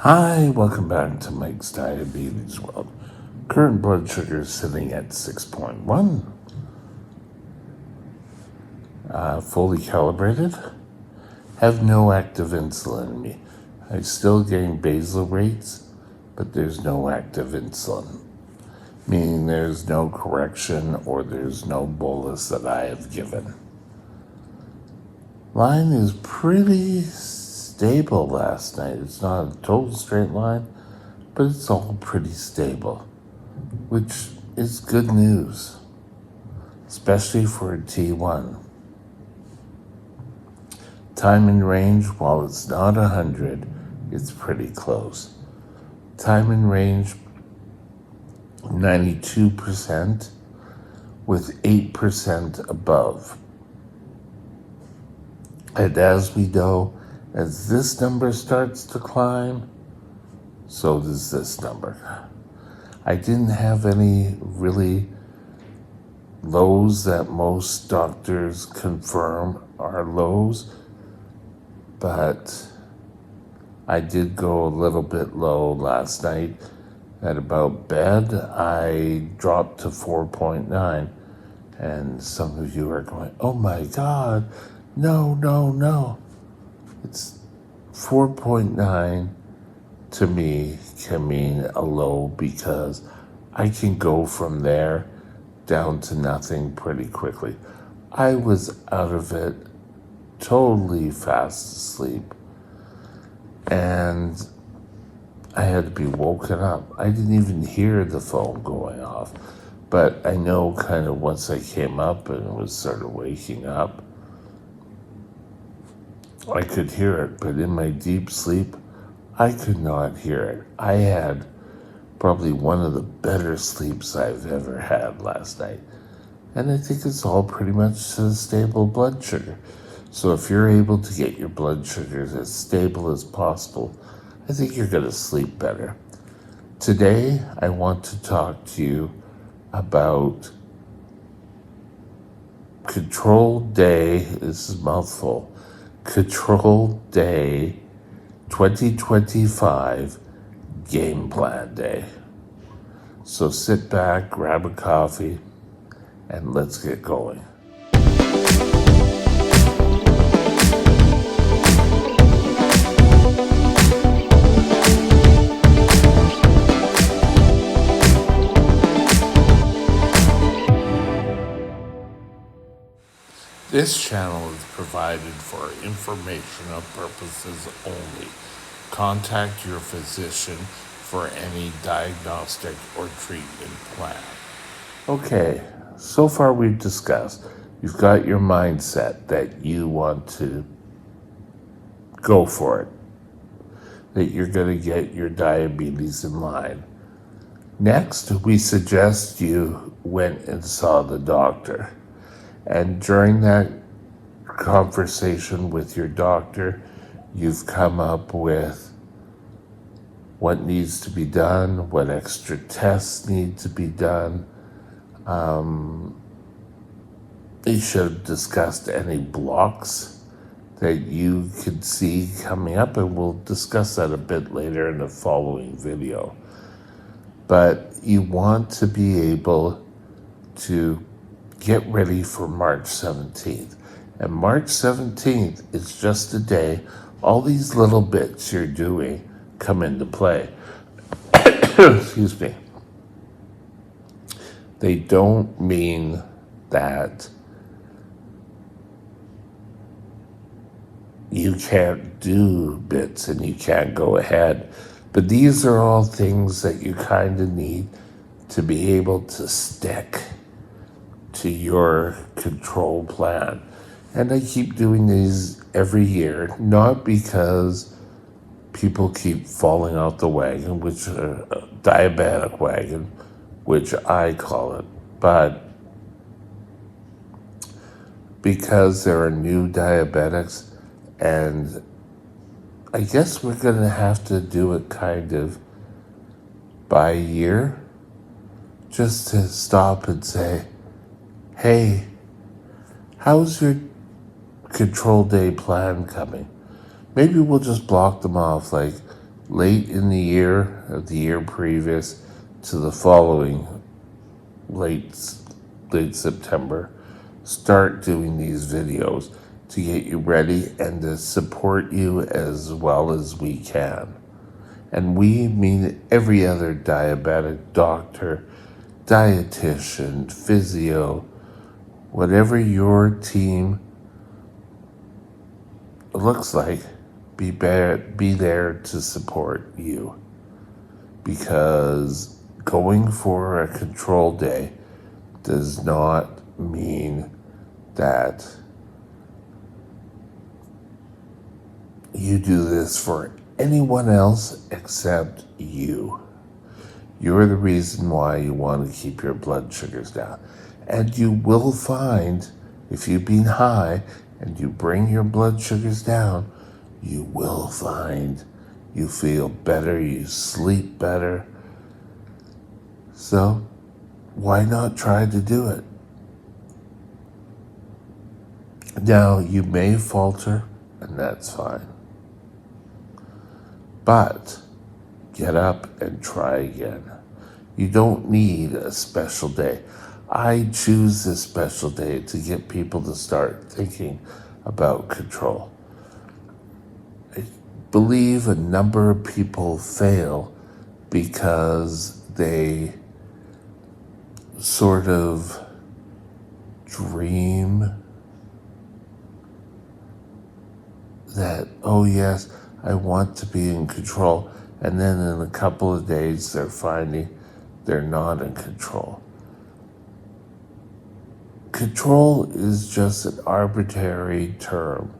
Hi, welcome back to Mike's Diabetes World. Current blood sugar is sitting at 6.1, fully calibrated. Have no active insulin in me. I still gain basal rates, but there's no active insulin, meaning there's no correction or there's no bolus that I have given. Line is pretty stable last night. It's not a total straight line, but it's all pretty stable, which is good news, especially for a T1. Time in range, while it's not 100, it's pretty close. Time in range, 92%, with 8% above. And as we know, as this number starts to climb, so does this number. I didn't have any really lows that most doctors confirm are lows, but I did go a little bit low last night. At about bed, I dropped to 4.9, and some of you are going, oh my God, no. It's 4.9 to me can mean a low because I can go from there down to nothing pretty quickly. I was out of it, totally fast asleep, and I had to be woken up. I didn't even hear the phone going off, but I know kind of once I came up and was sort of waking up, I could hear it, but in my deep sleep, I could not hear it. I had probably one of the better sleeps I've ever had last night. And I think it's all pretty much to stable blood sugar. So if you're able to get your blood sugars as stable as possible, I think you're going to sleep better. Today, I want to talk to you about Control Day, this is a mouthful, Control Day 2025 Game Plan Day. So sit back, grab a coffee, and let's get going. This channel is provided for informational purposes only. Contact your physician for any diagnostic or treatment plan. Okay, so far we've discussed, you've got your mindset that you want to go for it, that you're going to get your diabetes in line. Next, we suggest you went and saw the doctor. And during that conversation with your doctor, you've come up with what needs to be done, what extra tests need to be done. You should have discussed any blocks that you could see coming up, and we'll discuss that a bit later in the following video. But you want to be able to get ready for March 17th. And March 17th is just a day all these little bits you're doing come into play. Excuse me. They don't mean that you can't do bits and you can't go ahead. But these are all things that you kind of need to be able to stick to your control plan. And I keep doing these every year, not because people keep falling out the wagon, which diabetic wagon, which I call it, but because there are new diabetics, and I guess we're going to have to do it kind of by year, just to stop and say, hey, how's your control day plan coming? Maybe we'll just block them off like, late in the year, of the year previous to the following late September, start doing these videos to get you ready and to support you as well as we can. And we mean every other diabetic doctor, dietitian, physio, whatever your team looks like, be there to support you. Because going for a control day does not mean that you do this for anyone else except you. You're the reason why you want to keep your blood sugars down. And you will find, if you've been high and you bring your blood sugars down, you will find you feel better, you sleep better. So why not try to do it? Now, you may falter, and that's fine. But get up and try again. You don't need a special day. I choose this special day to get people to start thinking about control. I believe a number of people fail because they sort of dream that, oh yes, I want to be in control. And then in a couple of days, they're finding they're not in control. Control is just an arbitrary term.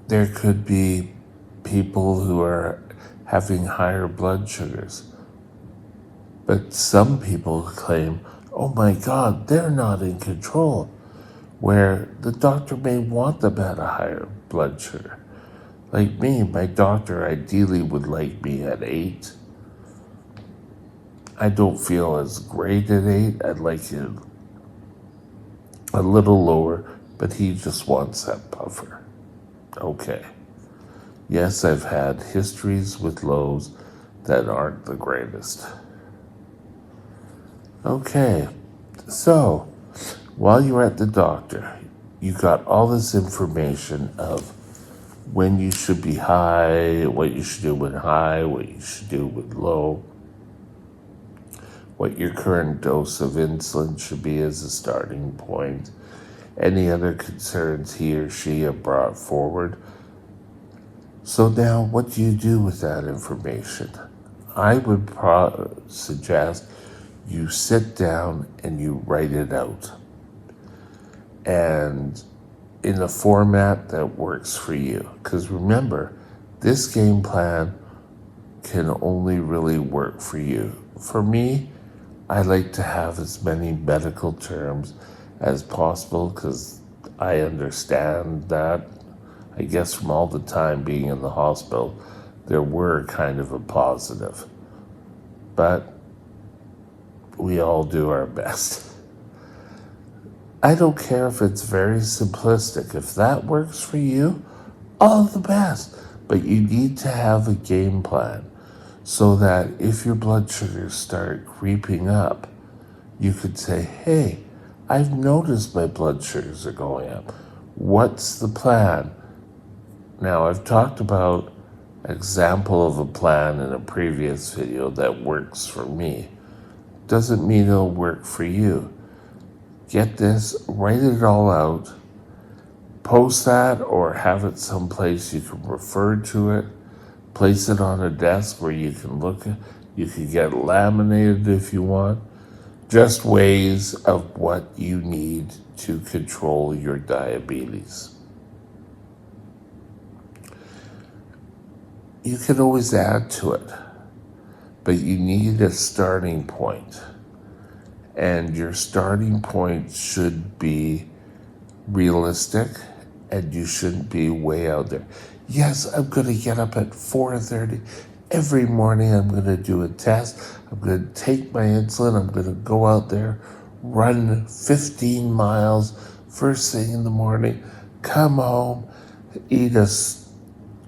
There could be people who are having higher blood sugars. But some people claim, oh my God, they're not in control. Where the doctor may want them at a higher blood sugar. Like me, my doctor ideally would like me at 8. I don't feel as great at 8. I'd like it a little lower, but he just wants that buffer. Okay. Yes, I've had histories with lows that aren't the greatest. Okay, so while you're at the doctor, you got all this information of when you should be high, what you should do when high, what you should do with low, what your current dose of insulin should be as a starting point, any other concerns he or she have brought forward. So now what do you do with that information? I would suggest you sit down and you write it out. And in a format that works for you. Because remember, this game plan can only really work for you. For me, I like to have as many medical terms as possible because I understand that. I guess from all the time being in the hospital, there were kind of a positive. But we all do our best. I don't care if it's very simplistic. If that works for you, all the best. But you need to have a game plan so that if your blood sugars start creeping up, you could say, hey, I've noticed my blood sugars are going up. What's the plan? Now, I've talked about an example of a plan in a previous video that works for me. Doesn't mean it'll work for you. Get this, write it all out, post that or have it someplace you can refer to it, place it on a desk where you can look at, you can get it laminated if you want. Just ways of what you need to control your diabetes. You can always add to it, but you need a starting point. And your starting point should be realistic and you shouldn't be way out there. Yes, I'm going to get up at 4:30 every morning. I'm going to do a test. I'm going to take my insulin. I'm going to go out there, run 15 miles first thing in the morning, come home, eat a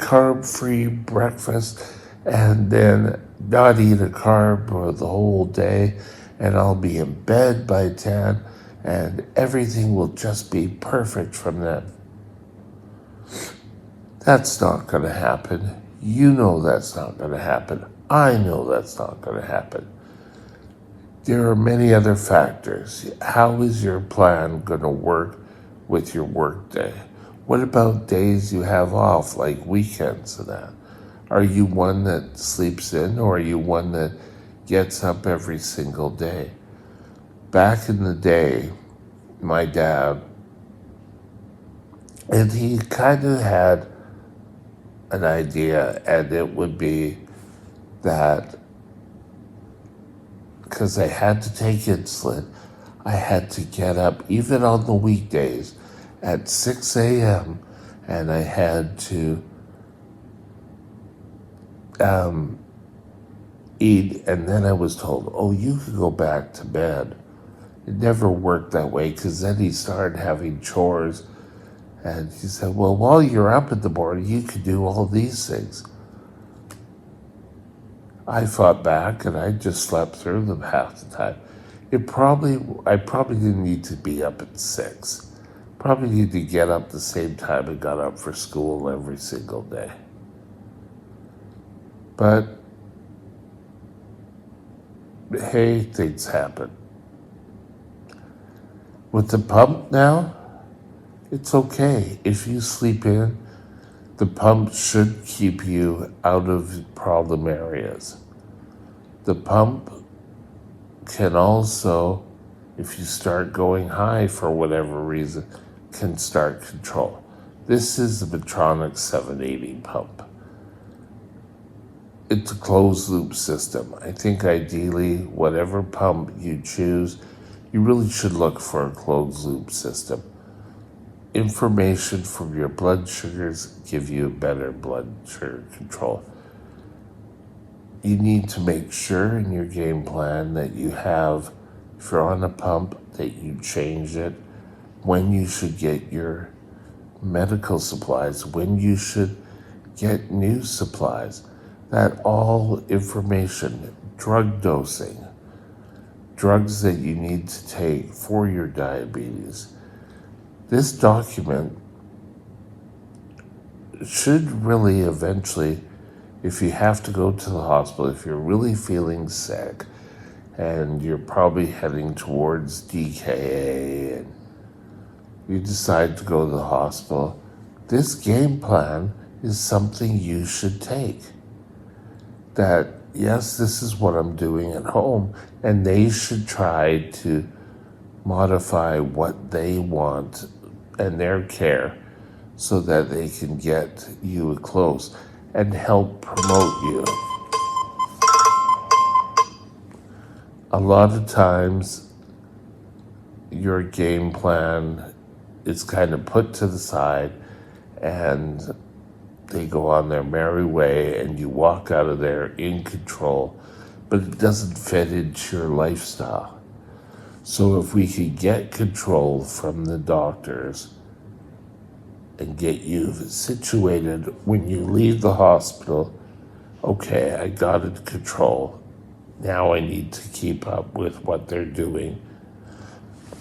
carb-free breakfast and then not eat a carb for the whole day, and I'll be in bed by 10, and everything will just be perfect from then. That's not going to happen. You know that's not going to happen. I know that's not going to happen. There are many other factors. How is your plan going to work with your work day? What about days you have off, like weekends and that? Are you one that sleeps in, or are you one that gets up every single day? Back in the day, my dad, and he kind of had an idea, and it would be that because I had to take insulin, I had to get up, even on the weekdays, at 6 a.m., and I had to eat, and then I was told, oh, you could go back to bed. It never worked that way, because then he started having chores, and he said, well, while you're up in the morning, you could do all these things. I fought back, and I just slept through them half the time. I probably didn't need to be up at 6. Probably need to get up the same time I got up for school every single day. But hey, things happen. With the pump now, it's okay. If you sleep in, the pump should keep you out of problem areas. The pump can also, if you start going high for whatever reason, can start control. This is the Medtronic 780 pump. It's a closed loop system. I think ideally, whatever pump you choose, you really should look for a closed loop system. Information from your blood sugars give you better blood sugar control. You need to make sure in your game plan that you have, if you're on a pump, that you change it, when you should get your medical supplies, when you should get new supplies. That all information, drug dosing, drugs that you need to take for your diabetes. This document should really eventually, if you have to go to the hospital, if you're really feeling sick and you're probably heading towards DKA and you decide to go to the hospital, this game plan is something you should take. That, yes, this is what I'm doing at home, and they should try to modify what they want and their care so that they can get you close and help promote you. A lot of times, your game plan is kind of put to the side and they go on their merry way and you walk out of there in control, but it doesn't fit into your lifestyle. So if we could get control from the doctors and get you situated when you leave the hospital, okay, I got it control. Now I need to keep up with what they're doing.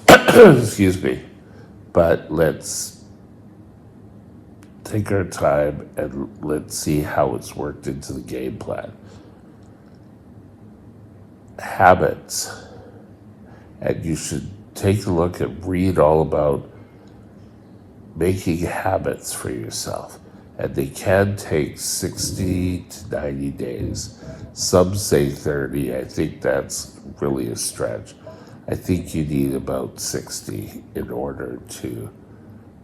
Excuse me. But let's take our time and let's see how it's worked into the game plan. Habits. And you should take a look and read all about making habits for yourself. And they can take 60 to 90 days. Some say 30. I think that's really a stretch. I think you need about 60 in order to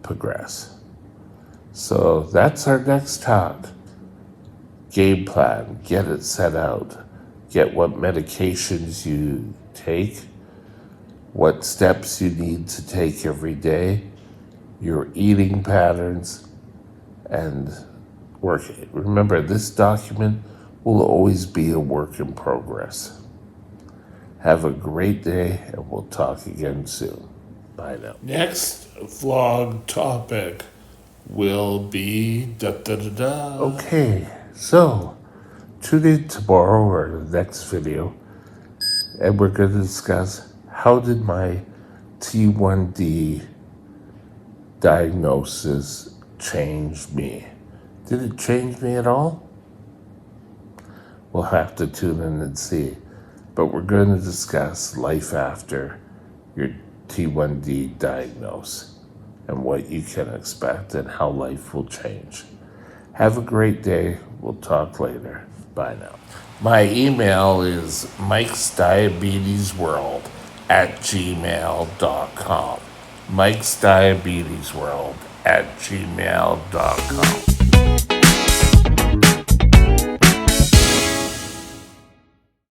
progress. So that's our next talk. Game plan. Get it set out. Get what medications you take, what steps you need to take every day, your eating patterns, and work. Remember, this document will always be a work in progress. Have a great day, and we'll talk again soon. Bye now. Next vlog topic, will be da da da da. Okay, so tune in tomorrow or the next video, and we're going to discuss how did my T1D diagnosis change me. Did it change me at all? We'll have to tune in and see. But we're going to discuss life after your T1D diagnosis and what you can expect and how life will change. Have a great day. We'll talk later. Bye now. My email is mikesdiabetesworld@gmail.com. mikesdiabetesworld@gmail.com.